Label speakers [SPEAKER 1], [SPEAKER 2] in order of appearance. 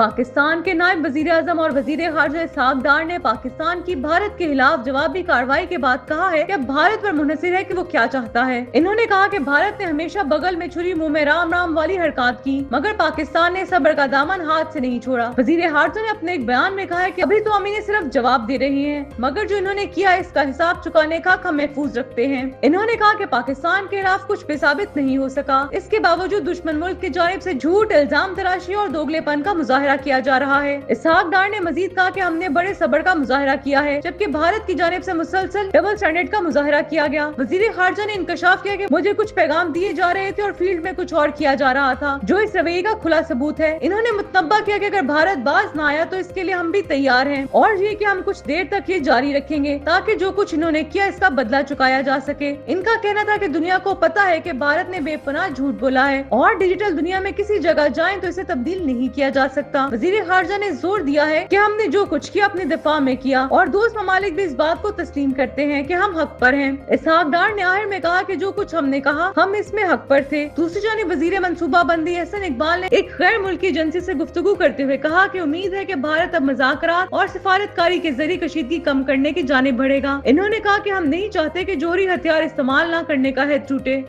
[SPEAKER 1] पाकिस्तान के नायब वजीर आजम और वजीर खारजा इसहाक डार ने पाकिस्तान की भारत के खिलाफ जवाबी कार्रवाई के बाद कहा है कि अब भारत पर मुनहसिर है कि वो क्या चाहता है। इन्होंने कहा कि भारत ने हमेशा बगल में छुरी मुंह में राम राम वाली हरकत की, मगर पाकिस्तान ने सब्र का दामन हाथ से नहीं छोड़ा। वजीर खारजा ने अपने एक बयान में कहा है कि अभी तो हम इन्हें सिर्फ जवाब दे रही हैं, मगर जो इन्होंने किया इसका हिसाब चुकाने का हम महफूज रखते हैं। इन्होंने कहा कि पाकिस्तान के खिलाफ कुछ भी साबित नहीं हो सका, इसके बावजूद दुश्मन मुल्क की जानिब से झूठ, इल्जाम तराशी और दोगलेपन का मुजाहिरा किया जा रहा है। इसहाक डार ने मजीद कहा कि हमने बड़े सब्र का मुजाहिरा किया है, जबकि भारत की जानिब से मुसलसल डबल स्टैंडर्ड का मुजाहिरा किया गया। वजीर खारजा ने इंकशाफ किया कि मुझे कुछ पैगाम दिए जा रहे थे और फील्ड में कुछ और किया जा रहा था, जो इस रवैये का खुला सबूत है। इन्होंने मुतनब्बा किया कि अगर भारत बाज न आया तो इसके लिए हम भी तैयार हैं, और ये कि हम कुछ देर तक ये जारी रखेंगे ताकि जो कुछ इन्होंने किया इसका बदला चुकाया जा सके। इनका कहना था कि दुनिया को पता है कि भारत ने बेपनाह झूठ बोला है और डिजिटल दुनिया में किसी जगह जाएं तो इसे तब्दील नहीं किया जा सकता। वजीर खारजा ने जोर दिया है कि हमने जो कुछ किया अपने दिफा में किया और दोस्त ममालिक भी इस बात को तस्लीम करते हैं कि हम हक पर हैं। इसहाक डार ने आखिर में कहा कि जो कुछ हमने कहा हम इसमें हक पर थे। दूसरी जानिब वजीर मनसूबा बंदी हसन इकबाल ने एक गैर मुल्की एजेंसी से गुफ्तगू करते हुए कहा कि उम्मीद है कि भारत अब मुज़ाकरात और सिफारतकारी के जरिए कशीदगी कम करने की जानिब बढ़ेगा। इन्होंने कहा कि हम नहीं चाहते कि जोहरी हथियार इस्तेमाल न करने का हित टूटे।